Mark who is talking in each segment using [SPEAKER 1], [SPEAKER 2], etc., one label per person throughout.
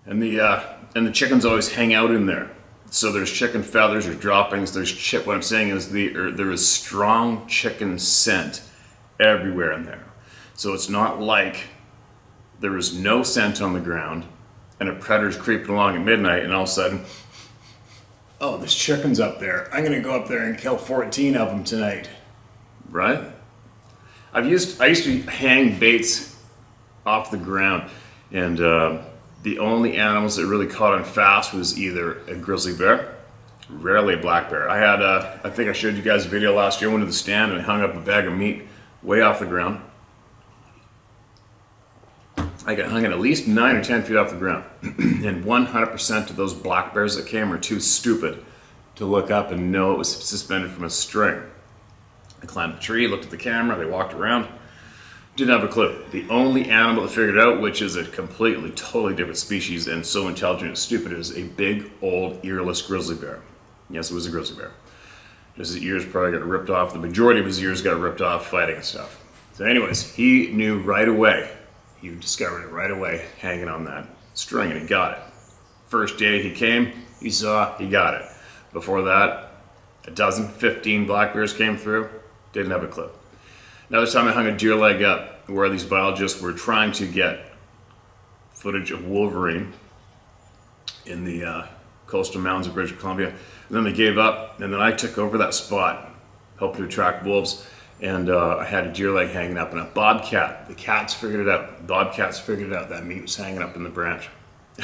[SPEAKER 1] And the chickens always hang out in there. So there's chicken feathers or droppings. What I'm saying is there is strong chicken scent everywhere in there. So it's not like there is no scent on the ground and a predator's creeping along at midnight and all of a sudden, oh, there's chickens up there. I'm gonna go up there and kill 14 of them tonight. Right? I used to hang baits off the ground, and the only animals that really caught on fast was either a grizzly bear, rarely a black bear. I think I showed you guys a video last year. I went to the stand and I hung up a bag of meat way off the ground. I got hung at least 9 or 10 feet off the ground. And 100% of those black bears that came were too stupid to look up and know it was suspended from a string. They climbed the tree, looked at the camera, they walked around, didn't have a clue. The only animal that figured it out, which is a completely, totally different species and so intelligent and stupid, is a big, old, earless grizzly bear. Yes, it was a grizzly bear. Just his ears probably got ripped off. The majority of his ears got ripped off fighting and stuff. So anyways, he knew right away. He discovered it right away, hanging on that string, and he got it. First day he came, he saw, he got it. Before that, 15 black bears came through, didn't have a clue. Another time I hung a deer leg up where these biologists were trying to get footage of wolverine in the coastal mountains of British Columbia. And then they gave up, and then I took over that spot, helped to attract wolves. And I had a deer leg hanging up, and a bobcat. The cats figured it out. Bobcats figured it out. That meat was hanging up in the branch.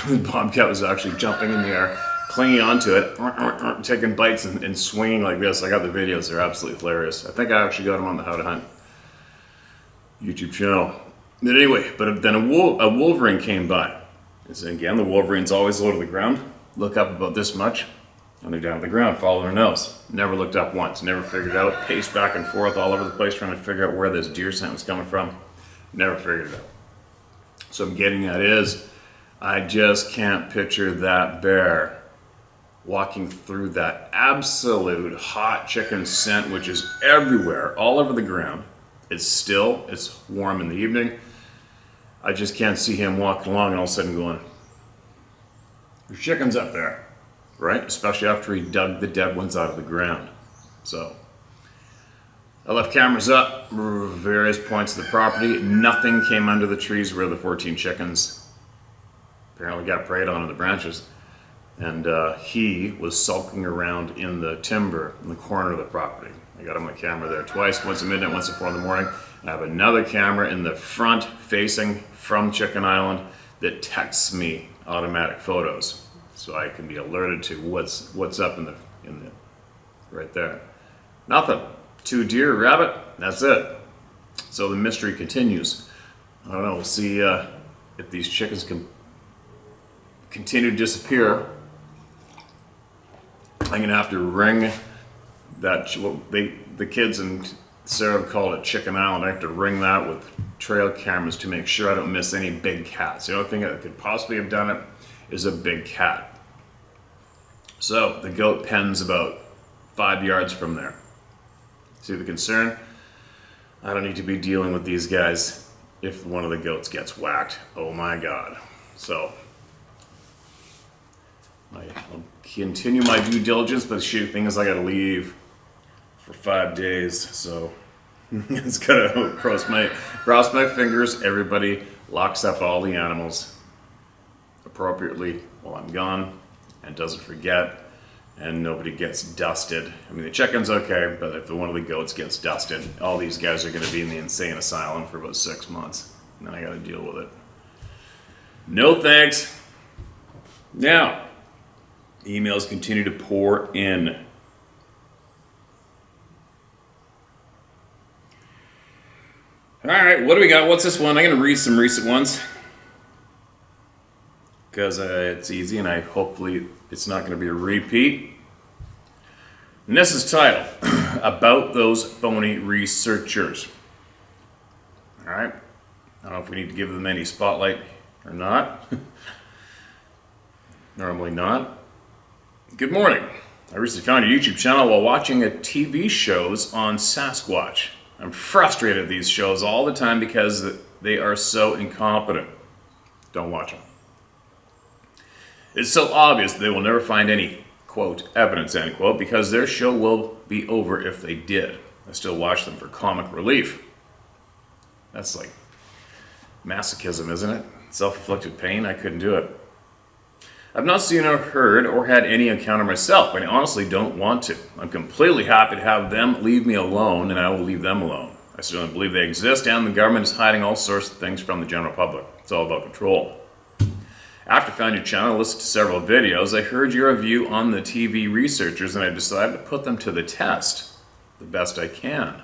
[SPEAKER 1] The bobcat was actually jumping in the air, clinging onto it, taking bites and swinging like this. I got the videos. They're absolutely hilarious. I think I actually got them on the How to Hunt YouTube channel. But anyway, then a wolverine came by. And so again, the wolverine's always low to the ground. Look up about this much. And they're down to the ground, follow their nose. Never looked up once, never figured it out. Paced back and forth all over the place trying to figure out where this deer scent was coming from. Never figured it out. So I'm getting at is, I just can't picture that bear walking through that absolute hot chicken scent, which is everywhere, all over the ground. It's still, it's warm in the evening. I just can't see him walking along and all of a sudden going, there's chickens up there. Right? Especially after he dug the dead ones out of the ground. So, I left cameras up, various points of the property. Nothing came under the trees where the 14 chickens apparently got preyed on in the branches. And he was sulking around in the timber in the corner of the property. I got him on camera there twice, once at midnight, once at 4 in the morning. I have another camera in the front facing from Chicken Island that texts me automatic photos. So I can be alerted to what's up in the right there. Nothing. 2 deer, a rabbit, that's it. So the mystery continues. I don't know, we'll see if these chickens can continue to disappear. I'm gonna have to ring that, the kids and Sarah called it Chicken Island. I have to ring that with trail cameras to make sure I don't miss any big cats. The only thing that could possibly have done it is a big cat. So the goat pen's about 5 yards from there. See the concern? I don't need to be dealing with these guys if one of the goats gets whacked. Oh my God. So I'll continue my due diligence, but the shitty thing is I gotta leave for 5 days. So it's gotta cross my fingers. Everybody locks up all the animals appropriately while I'm gone and doesn't forget, and nobody gets dusted. I mean, the chicken's okay, but if one of the goats gets dusted, all these guys are going to be in the insane asylum for about 6 months, and then I got to deal with it. No thanks. Now, emails continue to pour in. All right, what do we got? What's this one? I'm going to read some recent ones, because it's easy, and hopefully it's not going to be a repeat. And this is titled, About Those Phony Researchers. All right, I don't know if we need to give them any spotlight or not. Normally not. Good morning. I recently found your YouTube channel while watching a TV shows on Sasquatch. I'm frustrated at these shows all the time because they are so incompetent. Don't watch them. It's so obvious they will never find any, quote, evidence, end quote, because their show will be over if they did. I still watch them for comic relief. That's like masochism, isn't it? Self-inflicted pain. I couldn't do it. I've not seen or heard or had any encounter myself, but I honestly don't want to. I'm completely happy to have them leave me alone, and I will leave them alone. I certainly believe they exist, and the government is hiding all sorts of things from the general public. It's all about control. After I found your channel, I listened to several videos. I heard your review on the TV researchers, and I decided to put them to the test the best I can.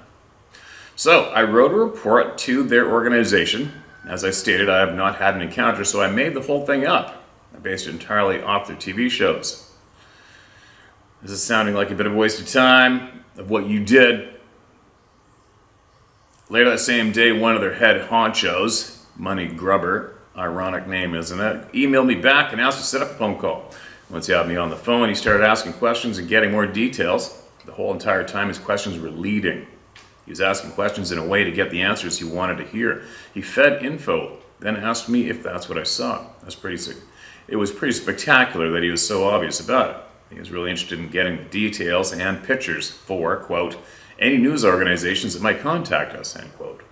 [SPEAKER 1] So I wrote a report to their organization. As I stated, I have not had an encounter, so I made the whole thing up. I based it entirely off their TV shows. This is sounding like a bit of a waste of time of what you did. Later that same day, one of their head honchos, Money Grubber, ironic name, isn't it, emailed me back and asked to set up a phone call. Once he had me on the phone, he started asking questions and getting more details. The whole entire time his questions were leading. He was asking questions in a way to get the answers he wanted to hear. He fed info, then asked me if that's what I saw. It was pretty spectacular that he was so obvious about it. He was really interested in getting the details and pictures for, quote, any news organizations that might contact us, end quote.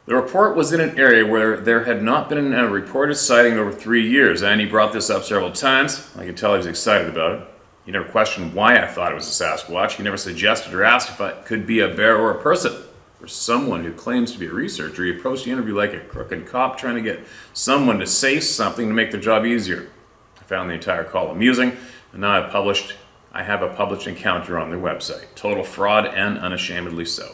[SPEAKER 1] The report was in an area where there had not been a reported sighting in over 3 years, and he brought this up several times. I could tell he was excited about it. He never questioned why I thought it was a Sasquatch. He never suggested or asked if it could be a bear or a person. For someone who claims to be a researcher, he approached the interview like a crooked cop trying to get someone to say something to make their job easier. I found the entire call amusing, and now I have a published encounter on their website. Total fraud and unashamedly so.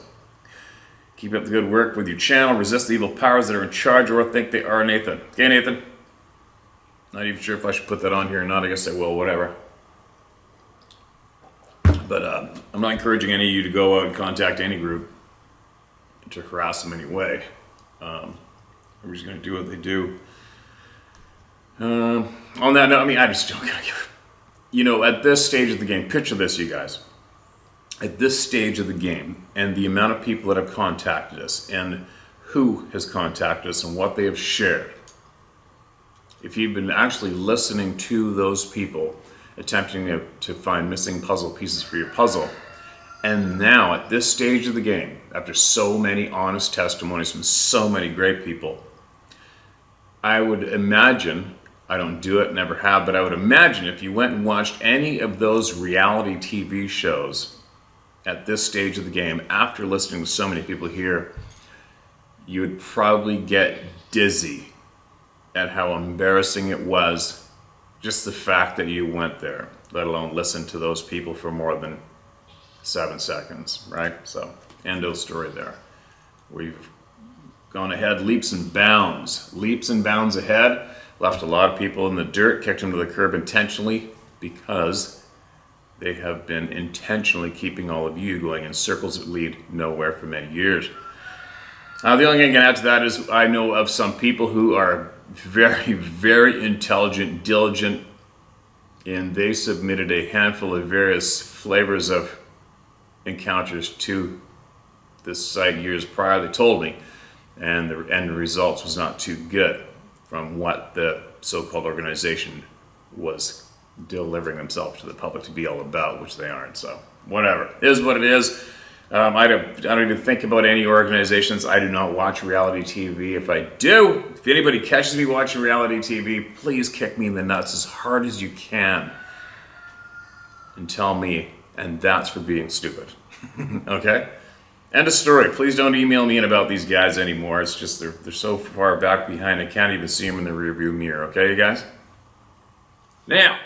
[SPEAKER 1] Keep up the good work with your channel. Resist the evil powers that are in charge or think they are, Nathan. Okay, Nathan? Not even sure if I should put that on here or not. I guess I will, whatever. But I'm not encouraging any of you to go out and contact any group to harass them anyway. Everybody's going to do what they do. On that note, I mean, I just don't give. You know, at this stage of the game, picture this, you guys. At this stage of the game, and the amount of people that have contacted us, and who has contacted us, and what they have shared. If you've been actually listening to those people, attempting to find missing puzzle pieces for your puzzle, and now at this stage of the game, after so many honest testimonies from so many great people, I would imagine, I don't do it, never have, but I would imagine if you went and watched any of those reality TV shows at this stage of the game, after listening to so many people here, you would probably get dizzy at how embarrassing it was, just the fact that you went there, let alone listen to those people for more than 7 seconds, right? So, end of story there. We've gone ahead leaps and bounds ahead, left a lot of people in the dirt, kicked them to the curb intentionally because they have been intentionally keeping all of you going in circles that lead nowhere for many years. The only thing I can add to that is I know of some people who are very, very intelligent, diligent, and they submitted a handful of various flavors of encounters to this site years prior, they told me, and the end results was not too good from what the so-called organization was delivering themselves to the public to be all about, which they aren't. So whatever, it is what it is. I don't even think about any organizations. I do not watch reality TV. If I do, if anybody catches me watching reality TV, please kick me in the nuts as hard as you can and tell me, and that's for being stupid. Okay? End of story. Please don't email me in about these guys anymore. It's just they're so far back behind I can't even see them in the rearview mirror. Okay, you guys? Now,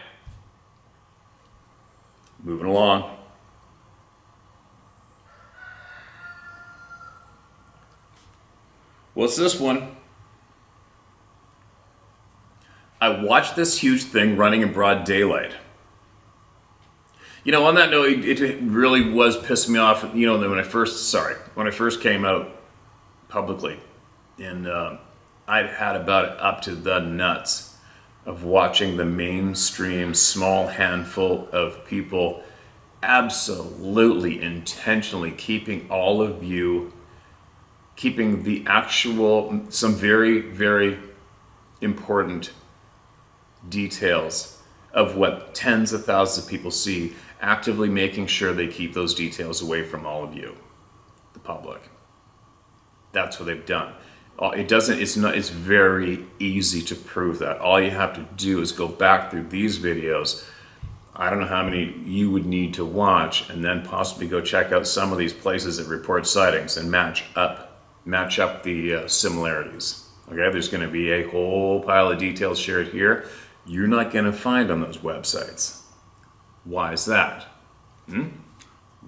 [SPEAKER 1] moving along. What's this one? I watched this huge thing running in broad daylight. You know, on that note, it really was pissing me off. You know, when I first came out publicly, and I'd had about it up to the nuts of watching the mainstream small handful of people absolutely intentionally keeping all of you, keeping the actual, some very, very important details of what tens of thousands of people see, actively making sure they keep those details away from all of you, the public. That's what they've done. It's very easy to prove that. All you have to do is go back through these videos. I don't know how many you would need to watch, and then possibly go check out some of these places that report sightings and match up the similarities. Okay, there's going to be a whole pile of details shared here you're not going to find on those websites. Why is that?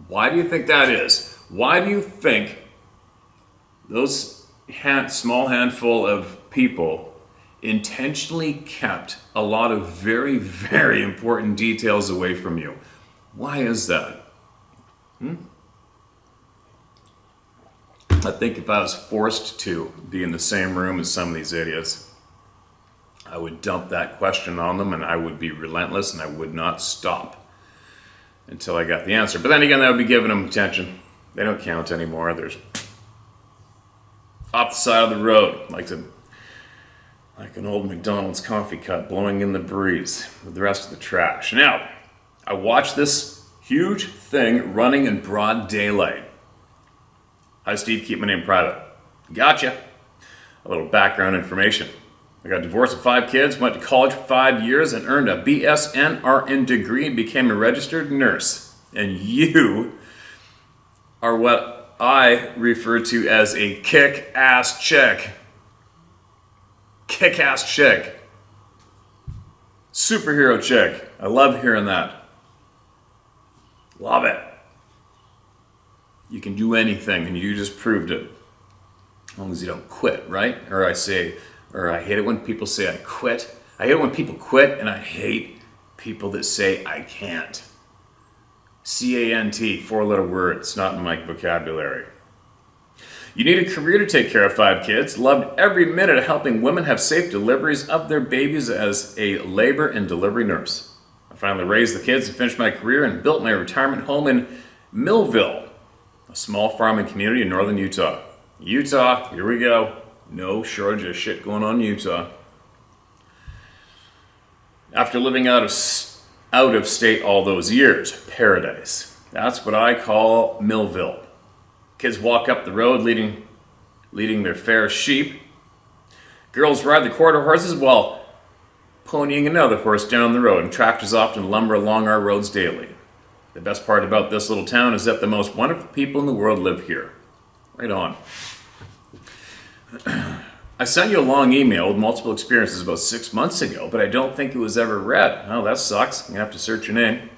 [SPEAKER 1] Why do you think that is? Why do you think those small handful of people intentionally kept a lot of very, very important details away from you? Why is that? I think if I was forced to be in the same room as some of these idiots, I would dump that question on them, and I would be relentless, and I would not stop until I got the answer. But then again, that would be giving them attention. They don't count anymore. There's off the side of the road, like an old McDonald's coffee cup blowing in the breeze with the rest of the trash. Now, I watched this huge thing running in broad daylight. Hi, Steve, keep my name private. Gotcha. A little background information. I got divorced with 5 kids, went to college for 5 years, and earned a BSNRN degree and became a registered nurse. And you are what I refer to as a kick-ass chick. Kick-ass chick. Superhero chick. I love hearing that. Love it. You can do anything, and you just proved it. As long as you don't quit, right? Or I hate it when people say I quit. I hate it when people quit, and I hate people that say I can't. C-A-N-T, 4-letter word. It's not in my vocabulary. You need a career to take care of 5 kids. Loved every minute of helping women have safe deliveries of their babies as a labor and delivery nurse. I finally raised the kids and finished my career and built my retirement home in Millville, a small farming community in northern Utah. Utah, here we go. No shortage of shit going on in Utah. After living out of state all those years, paradise. That's what I call Millville. Kids walk up the road leading their fair sheep. Girls ride the quarter horses while ponying another horse down the road, and tractors often lumber along our roads daily. The best part about this little town is that the most wonderful people in the world live here. Right on. I sent you a long email with multiple experiences about 6 months ago, but I don't think it was ever read. Oh, that sucks. You have to search your name.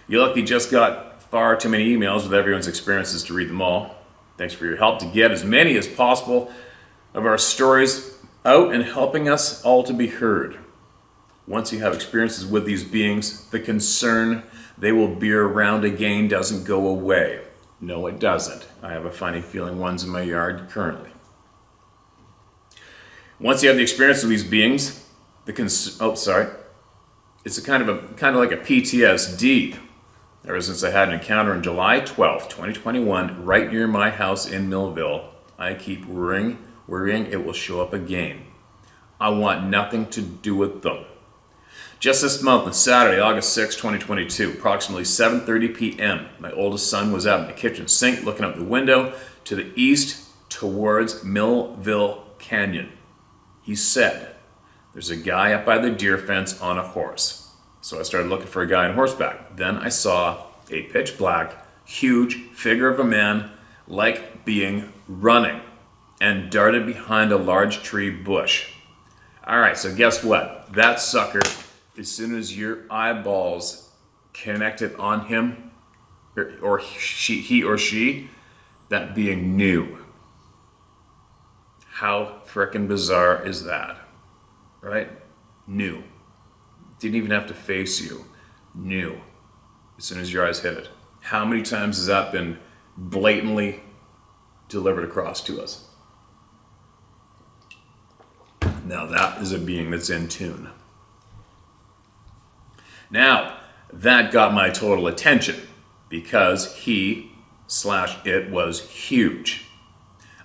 [SPEAKER 1] You lucky just got far too many emails with everyone's experiences to read them all. Thanks for your help to get as many as possible of our stories out and helping us all to be heard. Once you have experiences with these beings, the concern they will be around again doesn't go away. No, it doesn't. I have a funny feeling one's in my yard currently. Once you have the experience of these beings, it's a kind of like a PTSD. Ever since I had an encounter on July 12th, 2021, right near my house in Millville, I keep worrying it will show up again. I want nothing to do with them. Just this month, on Saturday, August 6, 2022, approximately 7:30 p.m., my oldest son was out in the kitchen sink looking out the window to the east towards Millville Canyon. He said, "There's a guy up by the deer fence on a horse." So I started looking for a guy on horseback. Then I saw a pitch black, huge figure of a man like being running and darted behind a large tree bush. All right, so guess what? That sucker, as soon as your eyeballs connected on him, or he or she, that being knew. How frickin' bizarre is that, right? Knew. Didn't even have to face you. Knew. As soon as your eyes hit it. How many times has that been blatantly delivered across to us? Now that is a being that's in tune. Now, that got my total attention because he/it was huge.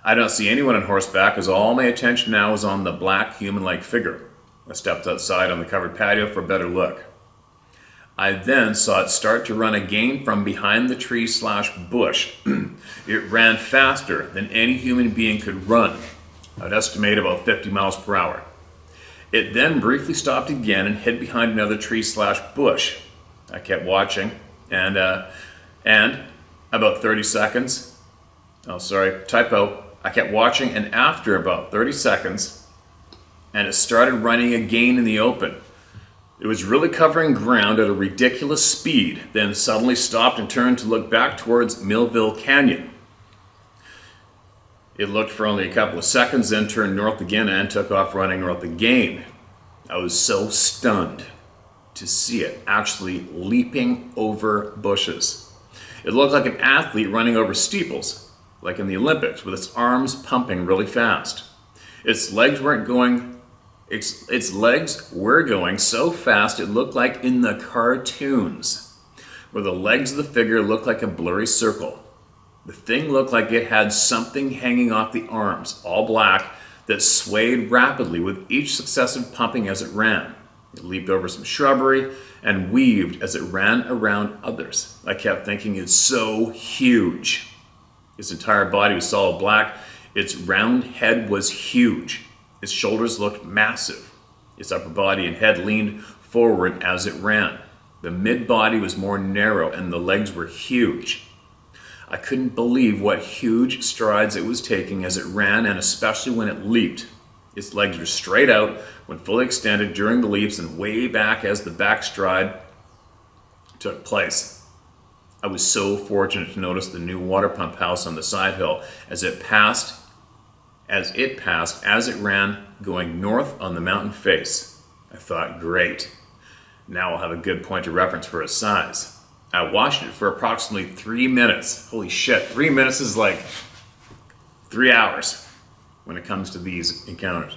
[SPEAKER 1] I don't see anyone on horseback as all my attention now is on the black human-like figure. I stepped outside on the covered patio for a better look. I then saw it start to run again from behind the tree/bush. It ran faster than any human being could run. I'd estimate about 50 miles per hour. It then briefly stopped again and hid behind another tree/bush. I kept watching, and about 30 seconds, I kept watching, and after about 30 seconds, and it started running again in the open. It was really covering ground at a ridiculous speed, then suddenly stopped and turned to look back towards Millville Canyon. It looked for only a couple of seconds, then turned north again and took off running north again. I was so stunned to see it actually leaping over bushes. It looked like an athlete running over steeples, like in the Olympics, with its arms pumping really fast. Its legs were going so fast it looked like in the cartoons, where the legs of the figure looked like a blurry circle. The thing looked like it had something hanging off the arms, all black, that swayed rapidly with each successive pumping as it ran. It leaped over some shrubbery and weaved as it ran around others. I kept thinking, it's so huge. Its entire body was solid black. Its round head was huge. Its shoulders looked massive. Its upper body and head leaned forward as it ran. The mid-body was more narrow and the legs were huge. I couldn't believe what huge strides it was taking as it ran, and especially when it leaped. Its legs were straight out when fully extended during the leaps and way back as the back stride took place. I was so fortunate to notice the new water pump house on the side hill as it ran going north on the mountain face. I thought, great. Now I'll have a good point of reference for its size. I watched it for approximately 3 minutes. Holy shit, 3 minutes is like 3 hours when it comes to these encounters.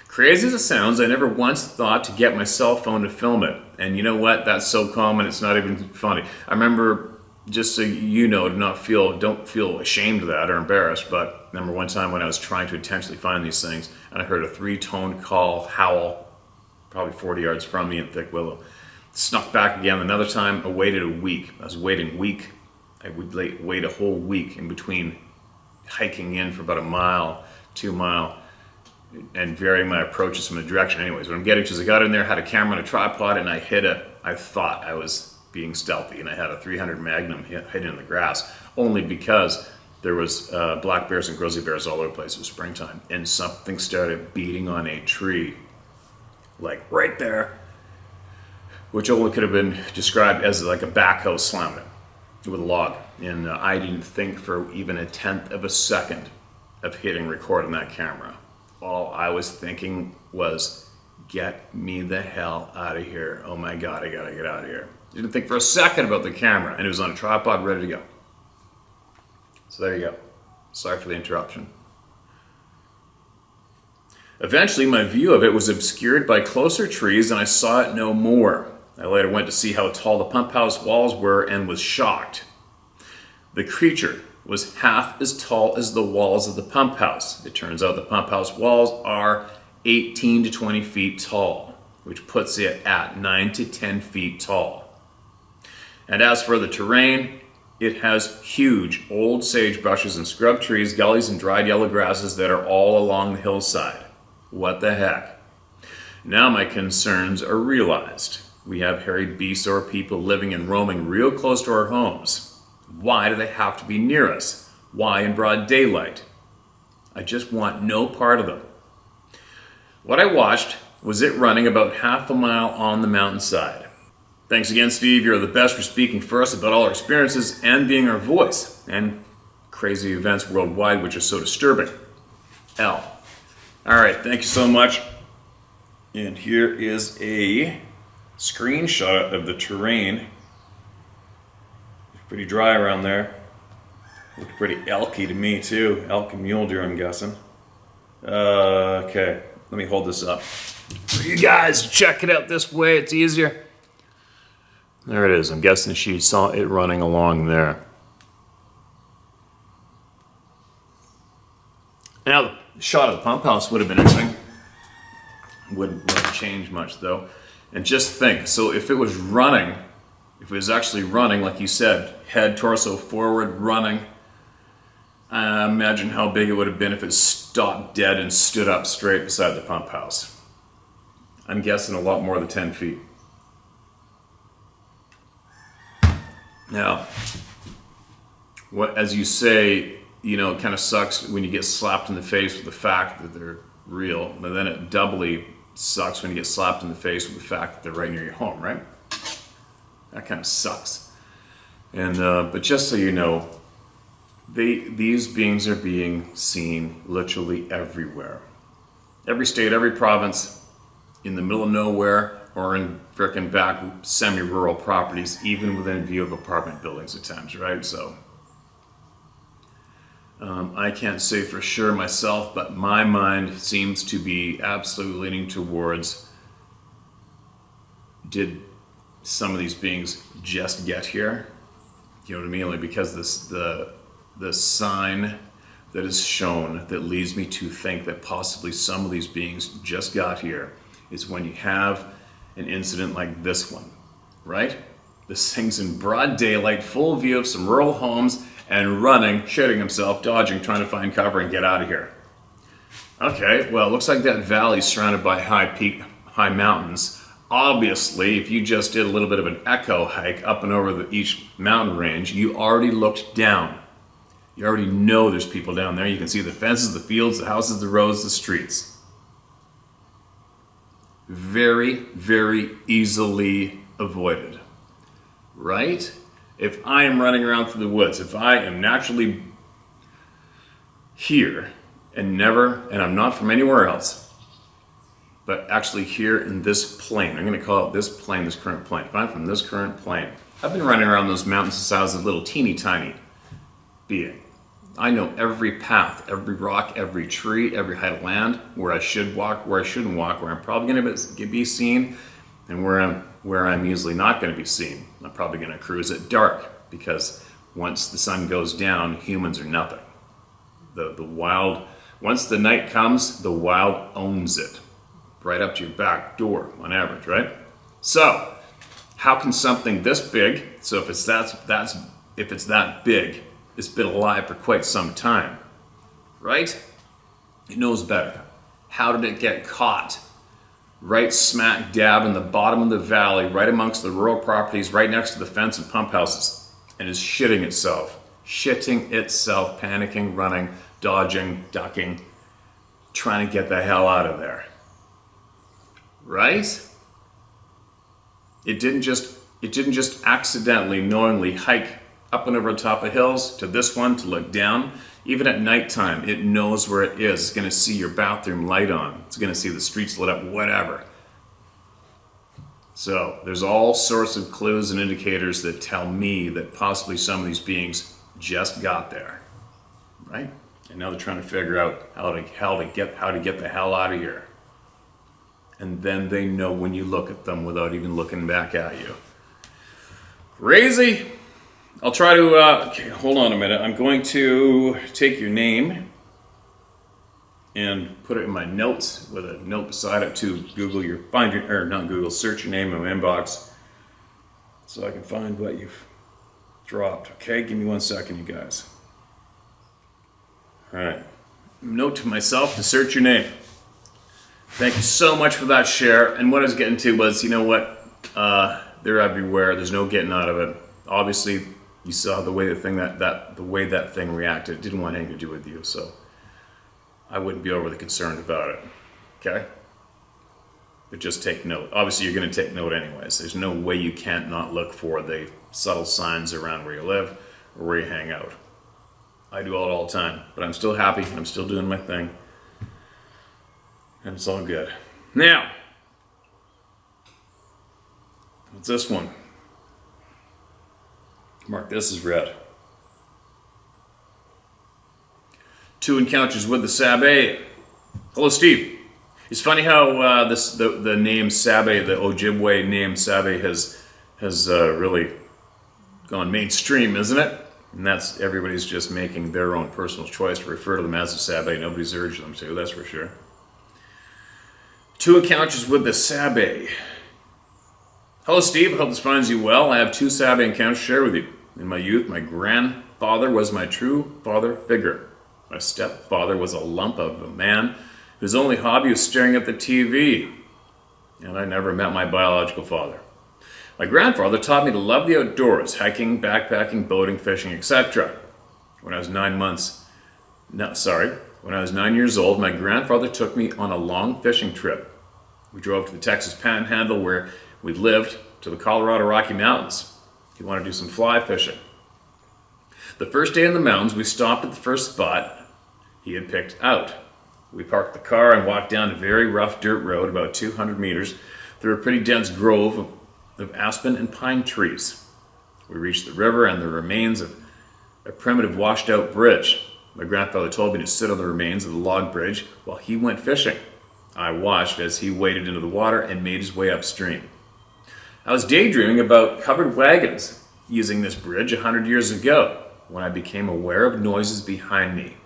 [SPEAKER 1] Crazy as it sounds, I never once thought to get my cell phone to film it. And you know what? That's so common, it's not even funny. I remember, just so you know, don't feel ashamed of that or embarrassed, but I remember one time when I was trying to intentionally find these things, and I heard a 3-tone howl, probably 40 yards from me in thick willow. Snuck back again another time. I waited a week. I was waiting a week. I would wait a whole week in between hiking in for about a mile, 2 mile, and varying my approaches from the direction. Anyways, what I'm getting to is I got in there, had a camera and a tripod, and I thought I was being stealthy, and I had a 300 Magnum hidden in the grass, only because there was black bears and grizzly bears all over the place. It was springtime, and something started beating on a tree, like right there, which only could have been described as like a backhoe slamming it with a log. And I didn't think for even a tenth of a second of hitting record on that camera. All I was thinking was, get me the hell out of here. Oh my God, I gotta get out of here. Didn't think for a second about the camera, and it was on a tripod ready to go. So there you go. Sorry for the interruption. Eventually, my view of it was obscured by closer trees, and I saw it no more. I later went to see how tall the pump house walls were and was shocked. The creature was half as tall as the walls of the pump house. It turns out the pump house walls are 18 to 20 feet tall, which puts it at 9 to 10 feet tall. And as for the terrain, it has huge old sagebrushes and scrub trees, gullies, and dried yellow grasses that are all along the hillside. What the heck? Now my concerns are realized. We have hairy beasts or people living and roaming real close to our homes. Why do they have to be near us? Why in broad daylight? I just want no part of them. What I watched was it running about half a mile on the mountainside. Thanks again, Steve. You're the best for speaking for us about all our experiences and being our voice and crazy events worldwide, which are so disturbing. L. All right, thank you so much. And here is a screenshot of the terrain. It's pretty dry around there. Looked pretty elky to me too. Elk and mule deer, I'm guessing. Okay, let me hold this up for you guys. Check it out this way, it's easier. There it is. I'm guessing she saw it running along there. Now, the shot of the pump house would have been interesting. Wouldn't really change much though. And just think, so if it was running, if it was actually running, like you said, head, torso forward, running, imagine how big it would have been if it stopped dead and stood up straight beside the pump house. I'm guessing a lot more than 10 feet. Now, what, as you say, it kind of sucks when you get slapped in the face with the fact that they're real, but then it doubly sucks when you get slapped in the face with the fact that they're right near your home, right? That kind of sucks. And but just so you know, these beings are being seen literally everywhere. Every state, every province, in the middle of nowhere, or in frickin' back semi-rural properties, even within view of apartment buildings at times, right? So I can't say for sure myself, but my mind seems to be absolutely leaning towards, did some of these beings just get here? You know what I mean? Like, because the sign that is shown that leads me to think that possibly some of these beings just got here is when you have an incident like this one, right? This thing's in broad daylight, full view of some rural homes, and running, shitting himself, dodging, trying to find cover and get out of here. Okay, well, it looks like that valley's surrounded by high mountains. Obviously, if you just did a little bit of an echo hike up and over each mountain range, you already looked down. You already know there's people down there. You can see the fences, the fields, the houses, the roads, the streets. Very, very easily avoided, right? If I am running around through the woods, if I am naturally here and I'm not from anywhere else, but actually here in this plane, I'm going to call it this plane, this current plane. If I'm from this current plane, I've been running around those mountains since I was a little teeny tiny being. I know every path, every rock, every tree, every height of land, where I should walk, where I shouldn't walk, where I'm probably going to be seen, and where I'm usually not going to be seen. I'm probably going to cruise at dark, because once the sun goes down, humans are nothing. The wild, once the night comes, the wild owns it, right up to your back door on average, right? So, how can something this big, so if it's that big, it's been alive for quite some time, right? It knows better. How did it get caught? Right smack dab in the bottom of the valley, right amongst the rural properties, right next to the fence and pump houses, and is shitting itself, panicking, running, dodging, ducking, trying to get the hell out of there, right? It didn't just accidentally, knowingly hike up and over the top of hills to this one to look down. Even at nighttime, it knows where it is. It's going to see your bathroom light on. It's going to see the streets lit up, whatever. So there's all sorts of clues and indicators that tell me that possibly some of these beings just got there, right? And now they're trying to figure out how to get the hell out of here. And then they know when you look at them without even looking back at you. Crazy. I'll try to, okay, hold on a minute. I'm going to take your name and put it in my notes with a note beside it to search your name in my inbox so I can find what you've dropped. Okay, give me 1 second, you guys. All right, note to myself to search your name. Thank you so much for that share. And what I was getting to was, you know what, they're everywhere. There's no getting out of it. Obviously, you saw the way that thing reacted. It didn't want anything to do with you, so I wouldn't be overly concerned about it. Okay? But just take note. Obviously, you're going to take note anyways. There's no way you can't not look for the subtle signs around where you live or where you hang out. I do all the time, but I'm still happy. I'm still doing my thing, and it's all good. Now, what's this one? Mark this as red. 2 encounters with the Sabe. Hello, Steve. It's funny how the name Sabe, the Ojibwe name Sabe, has really gone mainstream, isn't it? And that's everybody's just making their own personal choice to refer to them as the Sabe. Nobody's urged them to, that's for sure. Two encounters with the Sabe. Hello, Steve. Hope this finds you well. I have two Sabe encounters to share with you. In my youth, my grandfather was my true father figure. My stepfather was a lump of a man whose only hobby was staring at the TV. And I never met my biological father. My grandfather taught me to love the outdoors, hiking, backpacking, boating, fishing, etc. When I was 9 years old, my grandfather took me on a long fishing trip. We drove to the Texas Panhandle where we lived to the Colorado Rocky Mountains. He wanted to do some fly fishing. The first day in the mountains, we stopped at the first spot he had picked out. We parked the car and walked down a very rough dirt road about 200 meters through a pretty dense grove of aspen and pine trees. We reached the river and the remains of a primitive washed out bridge. My grandfather told me to sit on the remains of the log bridge while he went fishing. I watched as he waded into the water and made his way upstream. I was daydreaming about covered wagons using this bridge 100 years ago when I became aware of noises behind me.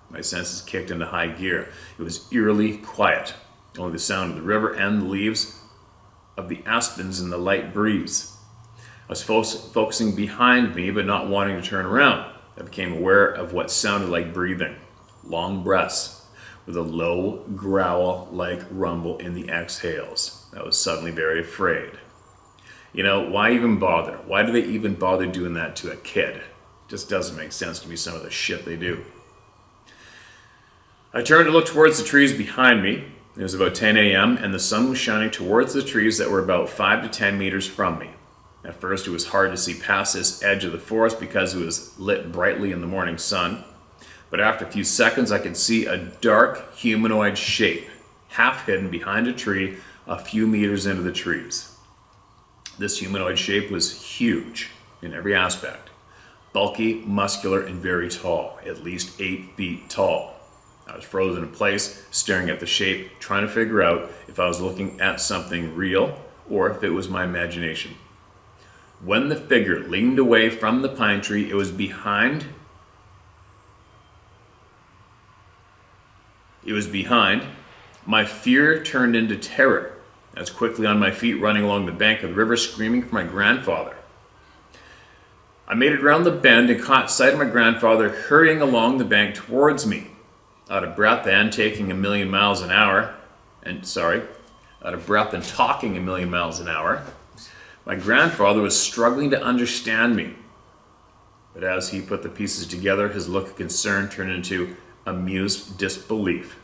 [SPEAKER 1] My senses kicked into high gear. It was eerily quiet, only the sound of the river and the leaves of the aspens in the light breeze. I was focusing behind me but not wanting to turn around. I became aware of what sounded like breathing, long breaths, with a low growl-like rumble in the exhales. I was suddenly very afraid. You know, why even bother? Why do they even bother doing that to a kid? It just doesn't make sense to me, some of the shit they do. I turned to look towards the trees behind me. It was about 10 a.m. and the sun was shining towards the trees that were about 5 to 10 meters from me. At first, it was hard to see past this edge of the forest because it was lit brightly in the morning sun. But after a few seconds, I could see a dark humanoid shape, half hidden behind a tree a few meters into the trees. This humanoid shape was huge in every aspect. Bulky, muscular, and very tall, at least 8 feet tall. I was frozen in place, staring at the shape, trying to figure out if I was looking at something real or if it was my imagination. When the figure leaned away from the pine tree, it was behind. My fear turned into terror. I was quickly on my feet, running along the bank of the river, screaming for my grandfather. I made it around the bend and caught sight of my grandfather hurrying along the bank towards me. Out of breath and talking a million miles an hour. My grandfather was struggling to understand me. But as he put the pieces together, his look of concern turned into amused disbelief.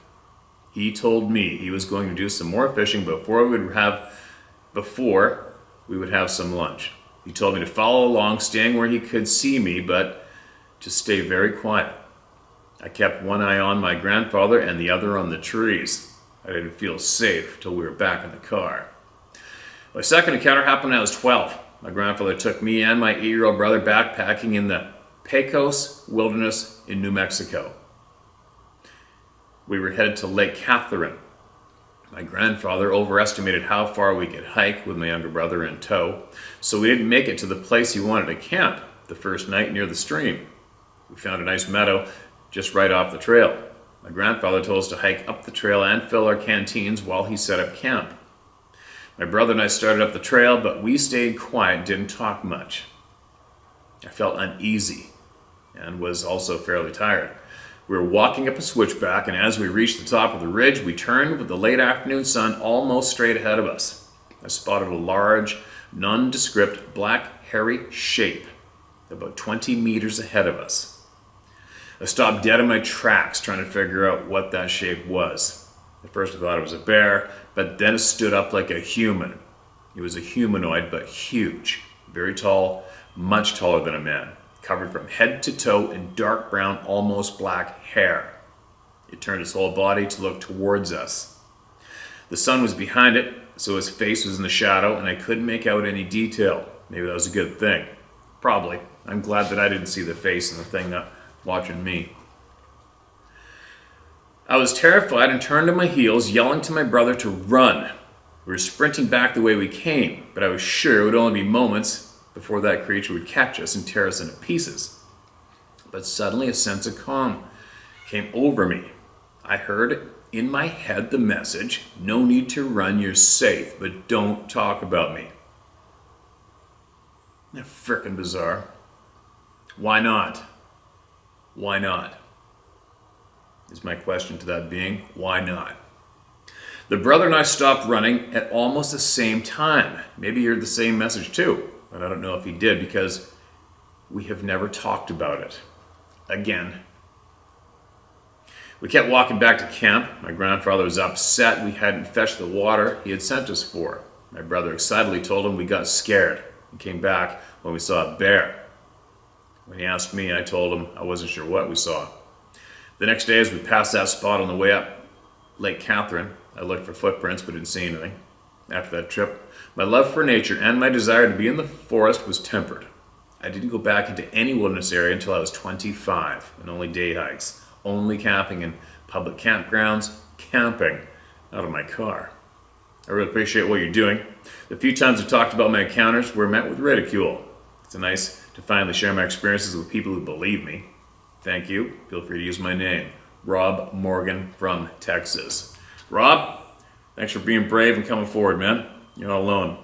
[SPEAKER 1] He told me he was going to do some more fishing before we would have some lunch. He told me to follow along, staying where he could see me, but to stay very quiet. I kept one eye on my grandfather and the other on the trees. I didn't feel safe till we were back in the car. My second encounter happened when I was 12. My grandfather took me and my 8-year-old brother backpacking in the Pecos Wilderness in New Mexico. We were headed to Lake Catherine. My grandfather overestimated how far we could hike with my younger brother in tow, so we didn't make it to the place he wanted to camp the first night near the stream. We found a nice meadow just right off the trail. My grandfather told us to hike up the trail and fill our canteens while he set up camp. My brother and I started up the trail, but we stayed quiet, didn't talk much. I felt uneasy and was also fairly tired. We were walking up a switchback, and as we reached the top of the ridge, we turned with the late afternoon sun almost straight ahead of us. I spotted a large, nondescript, black, hairy shape about 20 meters ahead of us. I stopped dead in my tracks, trying to figure out what that shape was. At first I thought it was a bear, but then it stood up like a human. It was a humanoid, but huge, very tall, much taller than a man, covered from head to toe in dark brown, almost black hair. It turned its whole body to look towards us. The sun was behind it, so his face was in the shadow, and I couldn't make out any detail. Maybe that was a good thing. Probably. I'm glad that I didn't see the face and the thing not watching me. I was terrified and turned on my heels, yelling to my brother to run. We were sprinting back the way we came, but I was sure it would only be moments before that creature would catch us and tear us into pieces. But suddenly a sense of calm came over me. I heard in my head the message, no need to run, you're safe, but don't talk about me. Isn't that frickin' bizarre? Why not? Why not? Is my question to that being. Why not? The brother and I stopped running at almost the same time. Maybe he heard the same message too, but I don't know if he did because we have never talked about it. Again. We kept walking back to camp. My grandfather was upset we hadn't fetched the water he had sent us for. My brother excitedly told him we got scared and came back when we saw a bear. When he asked me, I told him I wasn't sure what we saw. The next day, as we passed that spot on the way up Lake Catherine, I looked for footprints but didn't see anything. After that trip, my love for nature and my desire to be in the forest was tempered. I didn't go back into any wilderness area until I was 25, and only day hikes. Only camping in public campgrounds, camping out of my car. I really appreciate what you're doing. The few times I've talked about my encounters were met with ridicule. It's nice to finally share my experiences with people who believe me. Thank you. Feel free to use my name. Rob Morgan from Texas. Rob, thanks for being brave and coming forward, man. You're not alone.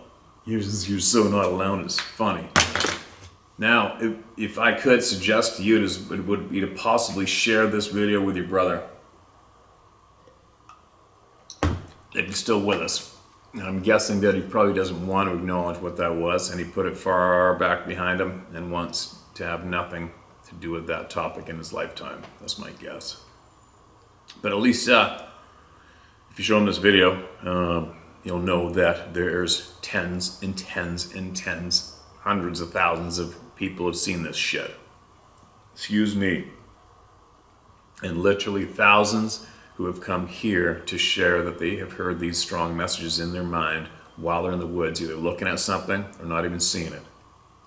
[SPEAKER 1] You're so not alone. It's funny. Now, if I could suggest to you, it would be to possibly share this video with your brother. If he's still with us. I'm guessing that he probably doesn't want to acknowledge what that was, and he put it far back behind him and wants to have nothing to do with that topic in his lifetime. That's my guess. But at least, if you show him this video, you'll know that there's tens and tens and tens, hundreds of thousands of people have seen this shit. Excuse me. And literally thousands who have come here to share that they have heard these strong messages in their mind while they're in the woods, either looking at something or not even seeing it.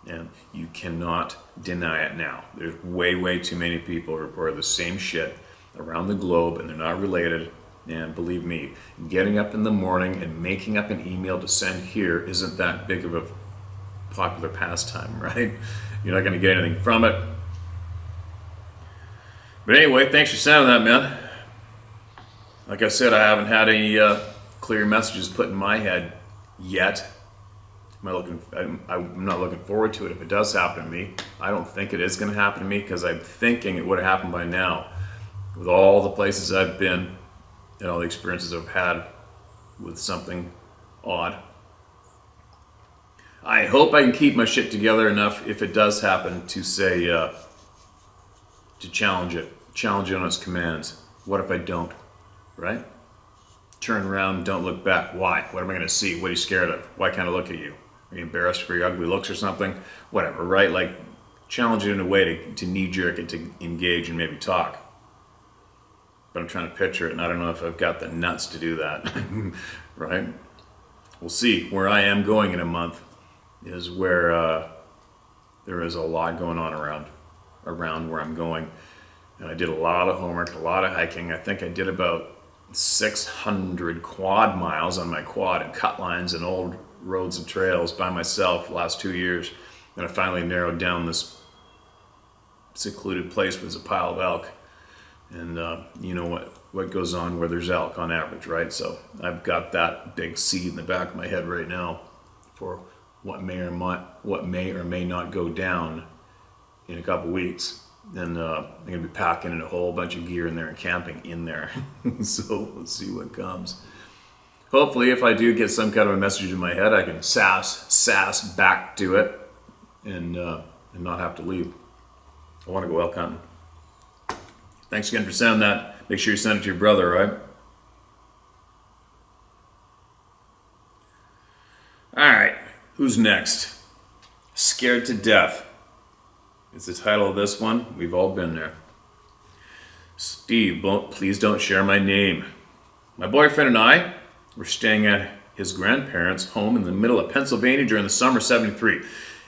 [SPEAKER 1] And you cannot deny it now. There's way too many people who report the same shit around the globe, and they're not related. And believe me, getting up in the morning and making up an email to send here isn't that big of a popular pastime, right? You're not going to get anything from it. But anyway, thanks for sending that, man. Like I said, I haven't had any clear messages put in my head yet. I'm not looking forward to it if it does happen to me. I don't think it is going to happen to me because I'm thinking it would have happened by now. With all the places I've been and all the experiences I've had with something odd. I hope I can keep my shit together enough if it does happen to say, to challenge it on its commands. What if I don't, right? Turn around, don't look back. Why? What am I going to see? What are you scared of? Why can't I look at you? Are you embarrassed for your ugly looks or something? Whatever, right? Like, challenge it in a way to knee-jerk it, to engage and maybe talk. But I'm trying to picture it, and I don't know if I've got the nuts to do that, right? We'll see. Where I am going in a month is where there is a lot going on around where I'm going. And I did a lot of homework, a lot of hiking. I think I did about 600 quad miles on my quad and cut lines and old roads and trails by myself the last 2 years. And I finally narrowed down this secluded place where there's a pile of elk. And you know what goes on where there's elk on average, right? So I've got that big seed in the back of my head right now for what may or may not go down in a couple weeks. And I'm going to be packing in a whole bunch of gear in there and camping in there. So let's see what comes. Hopefully, if I do get some kind of a message in my head, I can sass back to it and not have to leave. I want to go elk hunting. Thanks again for sending that. Make sure you send it to your brother, all right? All right, who's next? Scared to Death is the title of this one. We've all been there. Steve, please don't share my name. My boyfriend and I were staying at his grandparents' home in the middle of Pennsylvania during the summer of '73.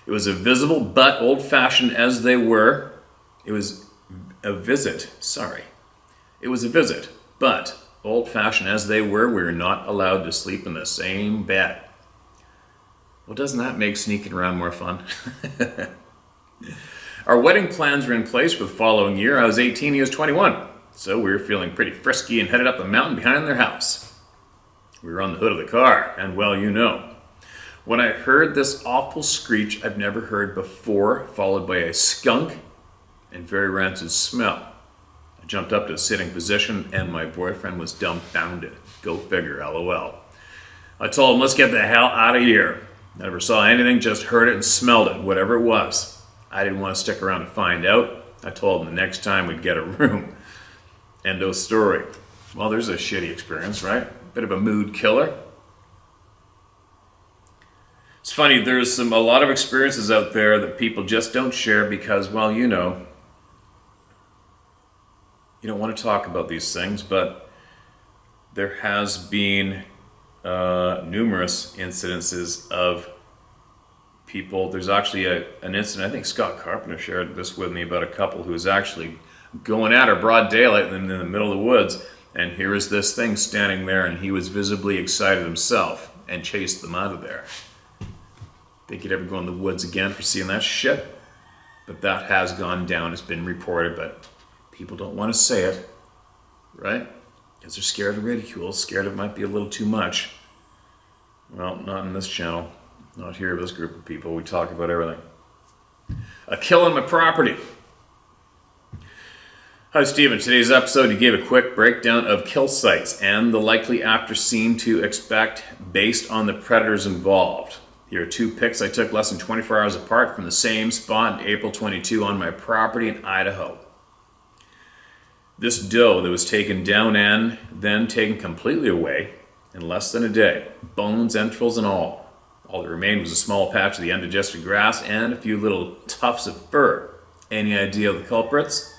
[SPEAKER 1] It was a visible but old-fashioned as they were. It was a visit, but old-fashioned as they were, we were not allowed to sleep in the same bed. Well, doesn't that make sneaking around more fun? Our wedding plans were in place for the following year. I was 18, he was 21. So we were feeling pretty frisky and headed up the mountain behind their house. We were on the hood of the car, and well, you know. When I heard this awful screech I've never heard before, followed by a skunk and very rancid smell, I jumped up to a sitting position, and my boyfriend was dumbfounded. Go figure, LOL. I told him, let's get the hell out of here. I never saw anything, just heard it and smelled it, whatever it was. I didn't want to stick around to find out. I told him the next time we'd get a room. End of story. Well, there's a shitty experience, right? Bit of a mood killer. It's funny, there's a lot of experiences out there that people just don't share because, well, you know, you don't want to talk about these things, but there has been numerous incidences of people. There's actually an incident, I think Scott Carpenter shared this with me, about a couple who was actually going at her broad daylight in the middle of the woods, and here is this thing standing there, and he was visibly excited himself and chased them out of there. Think you'd ever go in the woods again for seeing that shit? But that has gone down, it's been reported, but people don't want to say it, right? Because they're scared of ridicule, scared it might be a little too much. Well, not in this channel, not here with this group of people. We talk about everything. A kill on my property. Hi, Stephen. Today's episode, you gave a quick breakdown of kill sites and the likely after scene to expect based on the predators involved. Here are 2 pics I took less than 24 hours apart from the same spot in April 22 on my property in Idaho. This doe that was taken down and then taken completely away in less than a day, bones, entrails, and all. All that remained was a small patch of the undigested grass and a few little tufts of fur. Any idea of the culprits?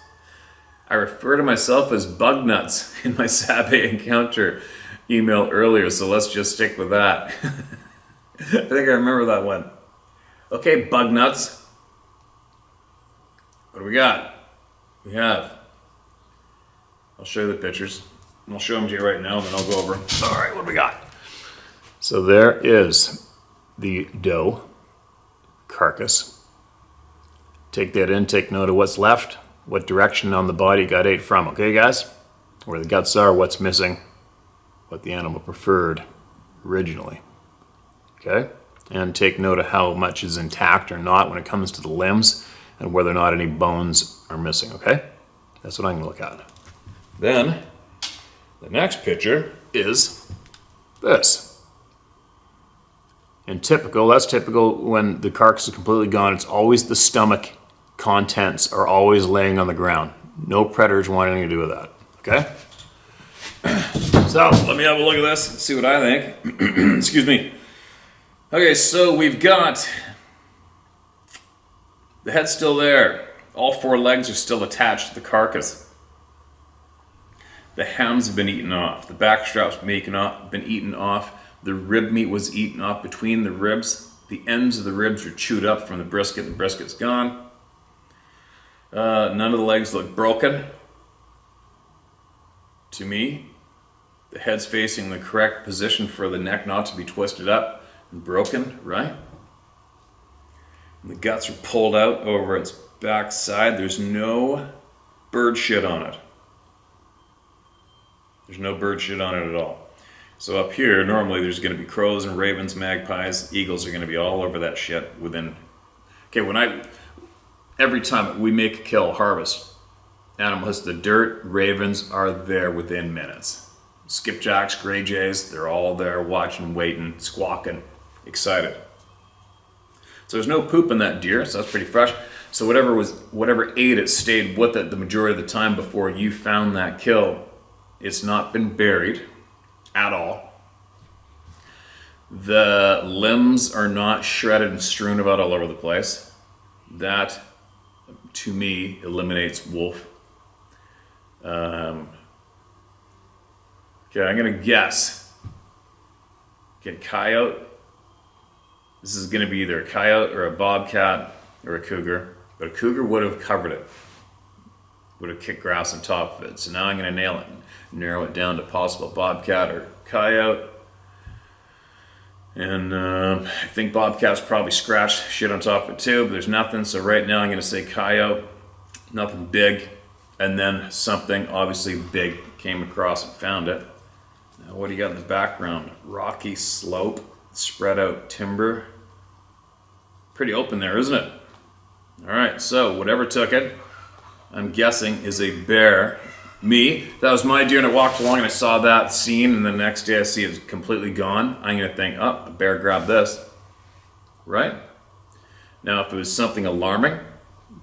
[SPEAKER 1] I refer to myself as bug nuts in my Sabe encounter email earlier, so let's just stick with that. I think I remember that one. Okay, bug nuts. What do we got? We have. I'll show you the pictures. I'll show them to you right now, then I'll go over them. All right, what do we got? So there is the doe carcass. Take that in, take note of what's left, what direction on the body it got ate from, okay guys? Where the guts are, what's missing, what the animal preferred originally, okay? And take note of how much is intact or not when it comes to the limbs and whether or not any bones are missing, okay? That's what I'm gonna look at. Then, the next picture is this. And that's typical when the carcass is completely gone. It's always the stomach contents are always laying on the ground. No predators want anything to do with that, okay? So, let me have a look at this and see what I think. Excuse me. Okay, so we've got the head's still there. All 4 legs are still attached to the carcass. The hams have been eaten off. The back straps been eaten off. The rib meat was eaten off between the ribs. The ends of the ribs are chewed up from the brisket. The brisket's gone. None of the legs look broken. To me, the head's facing the correct position for the neck not to be twisted up and broken, right? And the guts are pulled out over its back side. There's no bird shit on it. There's no bird shit on it at all. So up here, normally there's going to be crows and ravens, magpies, eagles are going to be all over that shit within... Okay, every time we make a kill, harvest, animal hits the dirt, ravens are there within minutes. Skipjacks, gray jays, they're all there watching, waiting, squawking, excited. So there's no poop in that deer, so that's pretty fresh. So whatever ate it stayed with it the majority of the time before you found that kill. It's not been buried at all. The limbs are not shredded and strewn about all over the place. That, to me, eliminates wolf. Okay, I'm gonna guess. Okay, coyote. This is gonna be either a coyote or a bobcat or a cougar, but a cougar would have covered it. Would have kicked grass on top of it. So now I'm gonna narrow it down to possible bobcat or coyote. And I think bobcat's probably scratched shit on top of it too, but there's nothing. So right now I'm gonna say coyote. Nothing big. And then something obviously big came across and found it. Now, what do you got in the background? Rocky slope, spread out timber. Pretty open there, isn't it? All right, so whatever took it, I'm guessing is a bear. Me, that was my deer, and I walked along and I saw that scene, and the next day I see it's completely gone. I'm gonna think, oh, a bear grabbed this, right? Now, if it was something alarming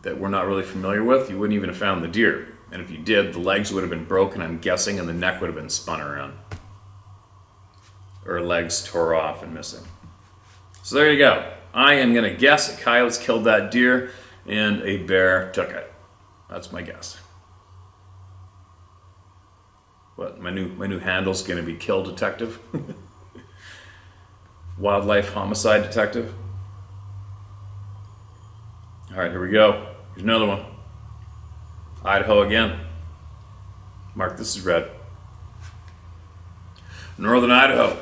[SPEAKER 1] that we're not really familiar with, you wouldn't even have found the deer. And if you did, the legs would have been broken, I'm guessing, and the neck would have been spun around. Or legs tore off and missing. So there you go. I am gonna guess a coyote killed that deer and a bear took it. That's my guess. What, my new handle's gonna be Kill Detective? Wildlife Homicide Detective? All right, here we go. Here's another one. Idaho again. Mark, this is red. Northern Idaho.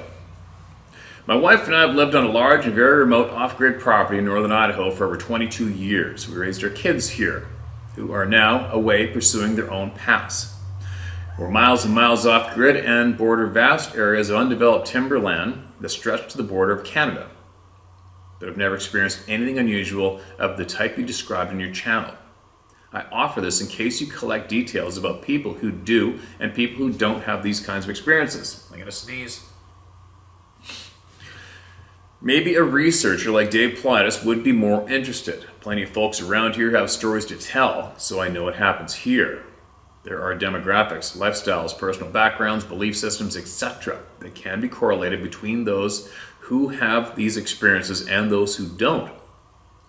[SPEAKER 1] My wife and I have lived on a large and very remote off-grid property in northern Idaho for over 22 years. We raised our kids here, who are now away pursuing their own paths. We're miles and miles off-grid and border vast areas of undeveloped timberland that stretch to the border of Canada, but have never experienced anything unusual of the type you described in your channel. I offer this in case you collect details about people who do and people who don't have these kinds of experiences. I'm gonna sneeze. Maybe a researcher like Dave Politis would be more interested. Plenty of folks around here have stories to tell, so I know what happens here. There are demographics, lifestyles, personal backgrounds, belief systems, etc. that can be correlated between those who have these experiences and those who don't.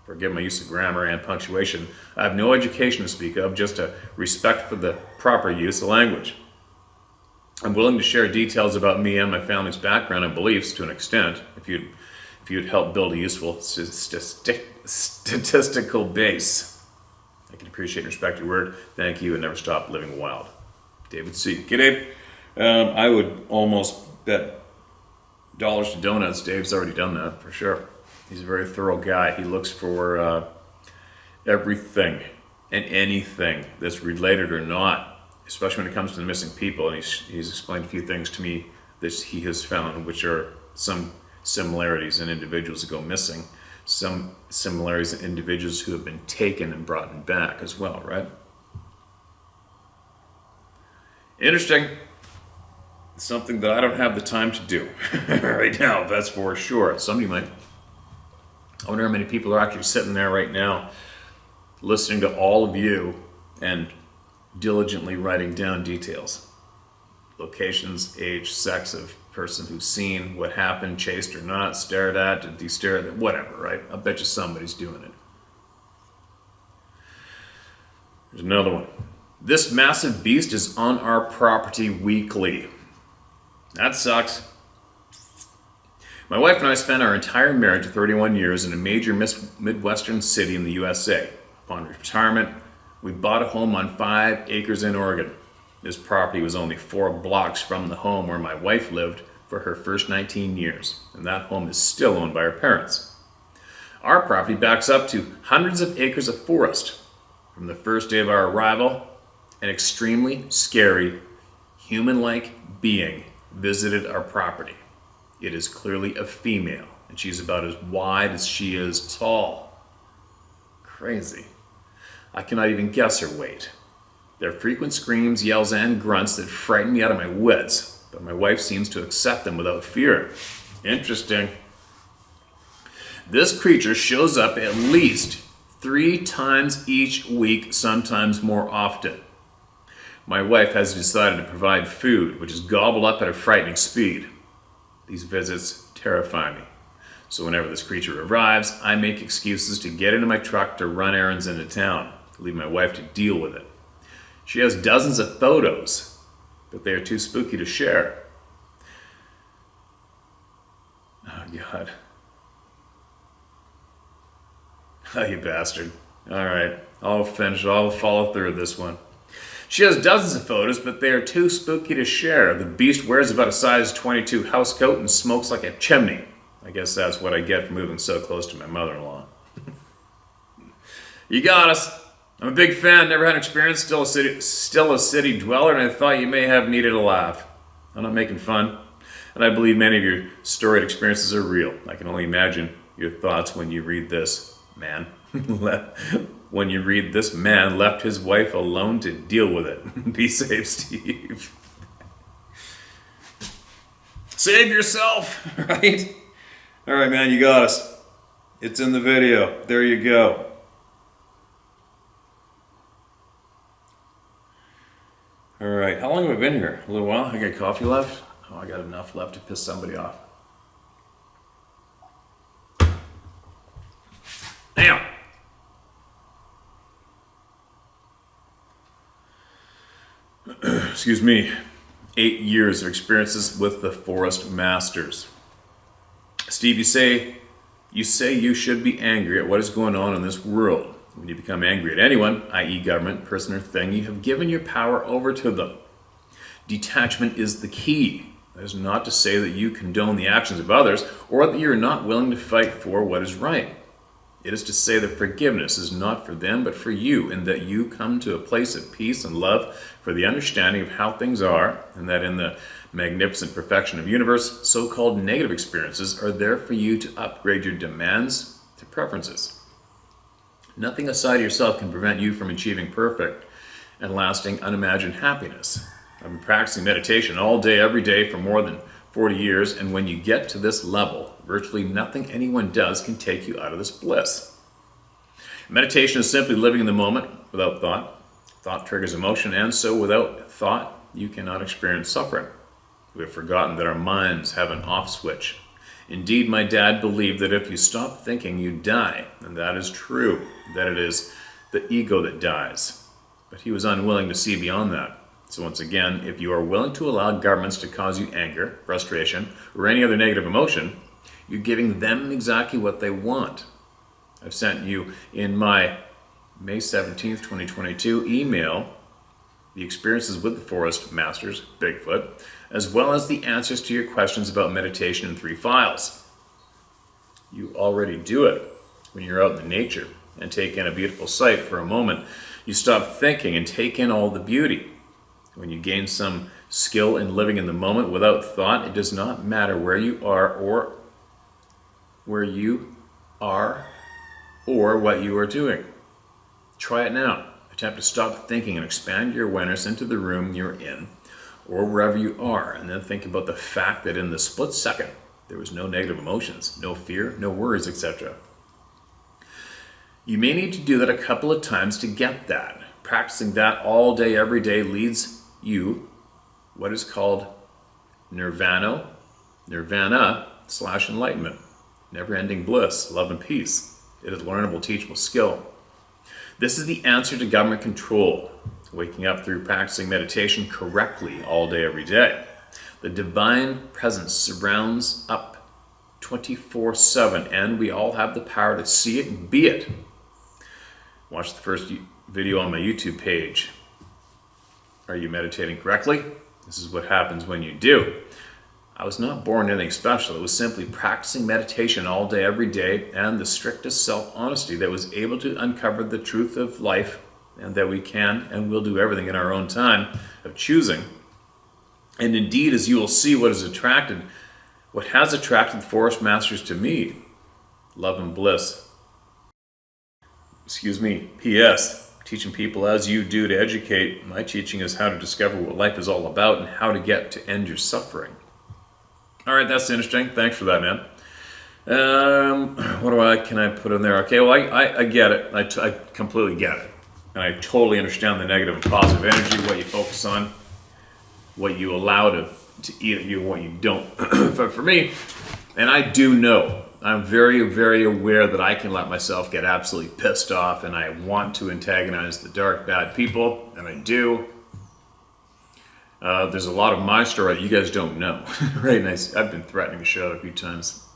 [SPEAKER 1] Forgive my use of grammar and punctuation. I have no education to speak of, just a respect for the proper use of language. I'm willing to share details about me and my family's background and beliefs to an extent, if you'd help build a useful statistical base. I can appreciate and respect your word. Thank you, and never stop living wild. David C. G'day. I would almost bet dollars to donuts. Dave's already done that, for sure. He's a very thorough guy. He looks for everything and anything that's related or not, especially when it comes to the missing people. And he's explained a few things to me that he has found, which are some similarities in individuals that go missing, some similarities in individuals who have been taken and brought back as well, right? Interesting. Something that I don't have the time to do right now, that's for sure. Somebody might. I wonder how many people are actually sitting there right now listening to all of you and diligently writing down details. Locations, age, sex of person who's seen, what happened, chased or not, stared at, did he stare at, whatever, right? I bet you somebody's doing it. There's another one. This massive beast is on our property weekly. That sucks. My wife and I spent our entire marriage of 31 years in a major Midwestern city in the USA. Upon retirement, we bought a home on 5 acres in Oregon. This property was only 4 blocks from the home where my wife lived for her first 19 years, and that home is still owned by her parents. Our property backs up to hundreds of acres of forest. From the first day of our arrival, an extremely scary, human-like being visited our property. It is clearly a female, and she's about as wide as she is tall. Crazy. I cannot even guess her weight. There are frequent screams, yells, and grunts that frighten me out of my wits, but my wife seems to accept them without fear. Interesting. This creature shows up at least 3 times each week, sometimes more often. My wife has decided to provide food, which is gobbled up at a frightening speed. These visits terrify me. So whenever this creature arrives, I make excuses to get into my truck to run errands into town, leave my wife to deal with it. She has dozens of photos, but they are too spooky to share. Oh, God. Oh, you bastard. All right, I'll finish. I'll follow through this one. She has dozens of photos, but they are too spooky to share. The beast wears about a size 22 housecoat and smokes like a chimney. I guess that's what I get for moving so close to my mother-in-law. You got us. I'm a big fan, never had an experience, still a city dweller, and I thought you may have needed a laugh. I'm not making fun, and I believe many of your storied experiences are real. I can only imagine your thoughts when you read this, man. When you read this man left his wife alone to deal with it. Be safe, Steve. Save yourself, right? All right, man, you got us. It's in the video. There you go. All right, how long have I been here? A little while? I got coffee left? Oh, I got enough left to piss somebody off. Damn. Excuse me. 8 years of experiences with the Forest Masters. Steve, you say you should be angry at what is going on in this world. When you become angry at anyone, i.e. government, person, or thing, you have given your power over to them. Detachment is the key. That is not to say that you condone the actions of others or that you are not willing to fight for what is right. It is to say that forgiveness is not for them but for you, and that you come to a place of peace and love for the understanding of how things are, and that in the magnificent perfection of universe, so-called negative experiences are there for you to upgrade your demands to preferences. Nothing aside yourself can prevent you from achieving perfect and lasting unimagined happiness. I've been practicing meditation all day, every day for more than 40 years, and when you get to this level, virtually nothing anyone does can take you out of this bliss. Meditation is simply living in the moment without thought. Thought triggers emotion, and so without thought, you cannot experience suffering. We have forgotten that our minds have an off switch. Indeed, my dad believed that if you stop thinking, you die, and that is true, that it is the ego that dies. But he was unwilling to see beyond that. So once again, if you are willing to allow governments to cause you anger, frustration, or any other negative emotion, you're giving them exactly what they want. I've sent you in my May 17th, 2022 email the experiences with the Forest Masters, Bigfoot, as well as the answers to your questions about meditation in 3 files. You already do it when you're out in the nature and take in a beautiful sight for a moment. You stop thinking and take in all the beauty. When you gain some skill in living in the moment without thought, it does not matter where you are or what you are doing. Try it now. Attempt to stop thinking and expand your awareness into the room you're in or wherever you are, and then think about the fact that in the split second there was no negative emotions, no fear, no worries, etc. You may need to do that a couple of times to get that. Practicing that all day, every day leads you what is called nirvana/enlightenment, never-ending bliss, love and peace. It is a learnable, teachable skill. This is the answer to government control. Waking up through practicing meditation correctly all day, every day. The divine presence surrounds up 24/7, and we all have the power to see it and be it. Watch the first video on my YouTube page. Are you meditating correctly? This is what happens when you do. I was not born anything special. It was simply practicing meditation all day, every day, and the strictest self-honesty that was able to uncover the truth of life, and that we can and will do everything in our own time of choosing. And indeed, as you will see, what has attracted the Forest Masters to me, love and bliss. P.S. Teaching people as you do to educate. My teaching is how to discover what life is all about and how to get to end your suffering. All right, that's interesting. Thanks for that, man. What can I put in there? Okay, well, I get it. I completely get it. And I totally understand the negative and positive energy, what you focus on, what you allow to eat at you, and what you don't. But for me, and I do know, I'm very, very aware that I can let myself get absolutely pissed off, and I want to antagonize the dark, bad people, and I do. There's a lot of my story that you guys don't know, right? And I've been threatening to show it a few times.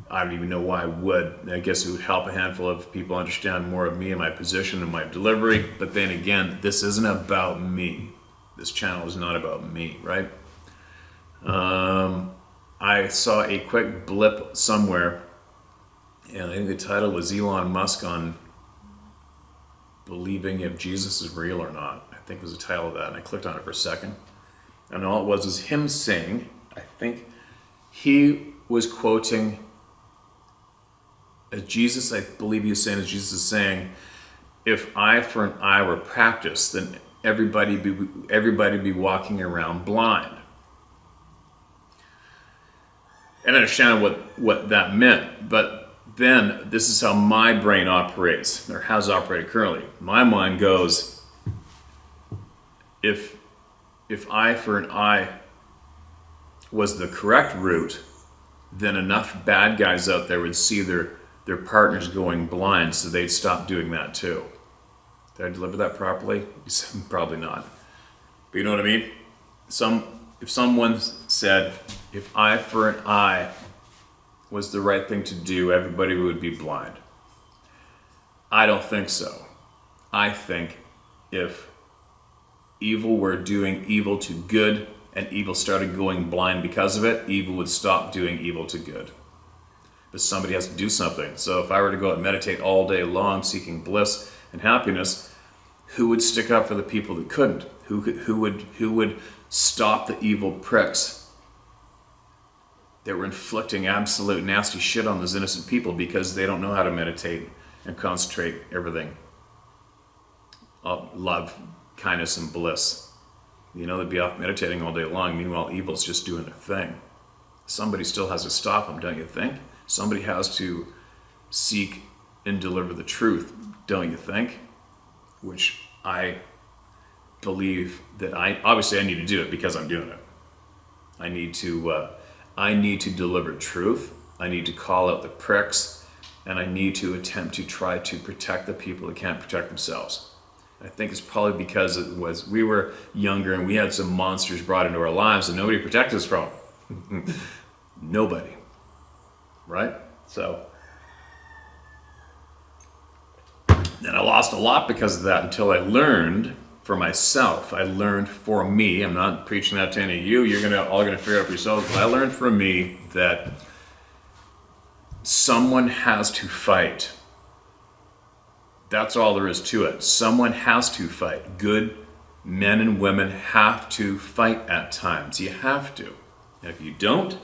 [SPEAKER 1] I don't even know why I would. I guess it would help a handful of people understand more of me and my position and my delivery. But then again, this isn't about me. This channel is not about me, right? I saw a quick blip somewhere, and I think the title was Elon Musk on believing if Jesus is real or not. I think was the title of that, and I clicked on it for a second. And all it was him saying, I think he was quoting Jesus, I believe he was saying, as Jesus is saying, if eye for an eye were practiced, then everybody be walking around blind. And I understand what that meant, but then this is how my brain operates, or has operated currently. My mind goes, if eye for an eye was the correct route, then enough bad guys out there would see their partners going blind, so they'd stop doing that too. Did I deliver that properly? Probably not. But you know what I mean? If someone said, if eye for an eye was the right thing to do, everybody would be blind. I don't think so. I think if evil were doing evil to good and evil started going blind because of it, evil would stop doing evil to good. But somebody has to do something. So if I were to go out and meditate all day long seeking bliss and happiness, who would stick up for the people that couldn't? Who would stop the evil pricks that were inflicting absolute nasty shit on those innocent people because they don't know how to meditate and concentrate everything? Love, kindness, and bliss. You know, they'd be off meditating all day long. Meanwhile, evil's just doing their thing. Somebody still has to stop them, don't you think? Somebody has to seek and deliver the truth, don't you think? Which I believe that obviously I need to do it because I'm doing it. I need to deliver truth. I need to call out the pricks, and I need to attempt to try to protect the people that can't protect themselves. I think it's probably because we were younger and we had some monsters brought into our lives that nobody protected us from. Nobody. Right? So, and I lost a lot because of that until I learned for myself. I learned for me, I'm not preaching that to any of you, you're all gonna figure out for yourselves, but I learned for me that someone has to fight. That's all there is to it. Someone has to fight. Good men and women have to fight at times. You have to. And if you don't,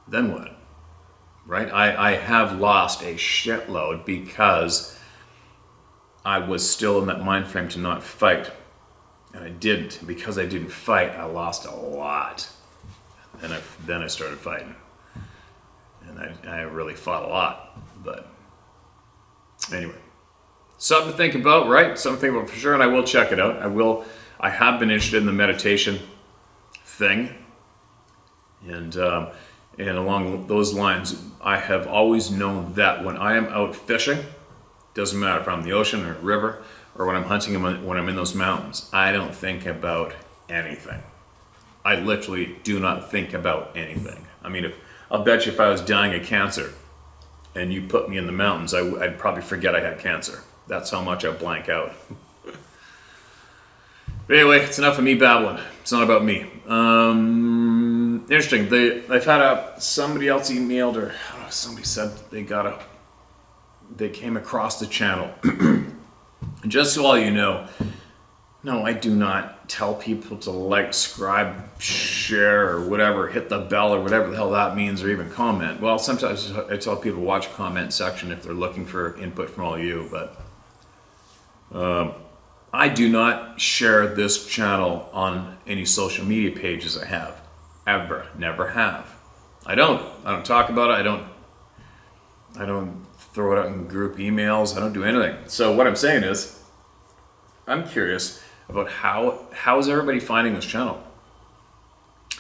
[SPEAKER 1] then what? Right? I have lost a shitload because I was still in that mind frame to not fight. And I didn't. Because I didn't fight, I lost a lot. And then I started fighting. And I really fought a lot. But anyway, something to think about, right? Something to think about for sure, and I will check it out. I have been interested in the meditation thing. And along those lines, I have always known that when I am out fishing, doesn't matter if I'm in the ocean or a river, or when I'm hunting, when I'm in those mountains, I don't think about anything. I literally do not think about anything. I mean, I'll bet you if I was dying of cancer and you put me in the mountains, I'd probably forget I had cancer. That's how much I blank out. But anyway, it's enough of me babbling. It's not about me. Interesting. I've had somebody else emailed, or I don't know, somebody said they came across the channel. And just so all you know, no, I do not tell people to like, subscribe, share, or whatever, hit the bell, or whatever the hell that means, or even comment. Well, sometimes I tell people to watch a comment section if they're looking for input from all of you, but I do not share this channel on any social media pages I have. Ever. Never have. I don't talk about it. I don't throw it out in group emails. I don't do anything. So what I'm saying is, I'm curious about how is everybody finding this channel?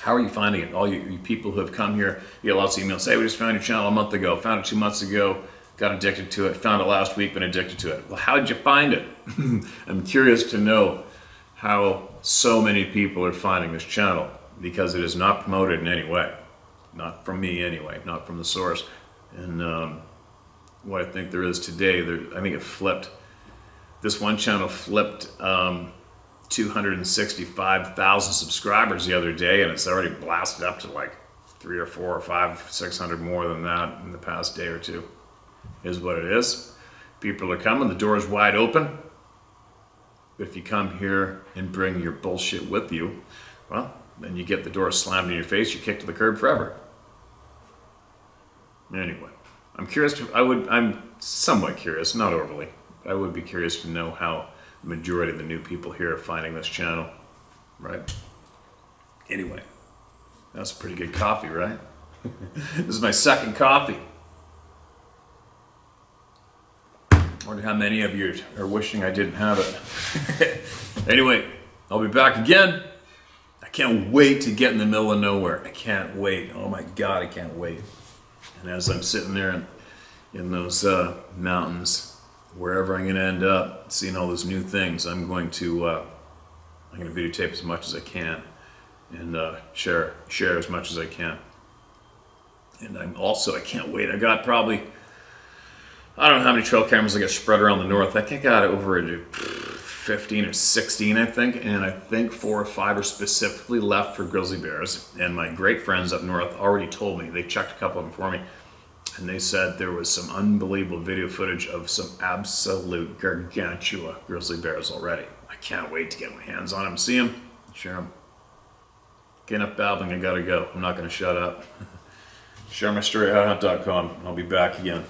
[SPEAKER 1] How are you finding it? All you people who have come here, you get lots of emails. Say, we just found your channel a month ago, found it 2 months ago, got addicted to it, found it last week, been addicted to it. Well, how did you find it? I'm curious to know how so many people are finding this channel, because it is not promoted in any way. Not from me anyway, not from the source. And what I think there is today, I think it flipped. This one channel flipped 265,000 subscribers the other day, and it's already blasted up to like 3 or 4 or 5, 600 more than that in the past day or two. Is what it is. People are coming, the door is wide open. If you come here and bring your bullshit with you, well, then you get the door slammed in your face, you're kicked to the curb forever. Anyway, I'm somewhat curious, not overly, but I would be curious to know how the majority of the new people here are finding this channel, right? Anyway, that's pretty good coffee, right? This is my second coffee. I wonder how many of you are wishing I didn't have it. Anyway, I'll be back again. I can't wait to get in the middle of nowhere. I can't wait. Oh my God, I can't wait. And as I'm sitting there in those mountains, wherever I'm going to end up, seeing all those new things, I'm going to videotape as much as I can and share as much as I can. And I can't wait. I got probably, I don't know how many trail cameras I got spread around the north. I think I got over 15 or 16, I think. And I think 4 or 5 are specifically left for grizzly bears. And my great friends up north already told me, they checked a couple of them for me. And they said there was some unbelievable video footage of some absolute gargantua grizzly bears already. I can't wait to get my hands on them, see them, share them. Get enough babbling, I gotta go. I'm not gonna shut up. sharemystory@outhunt.com. I'll be back again.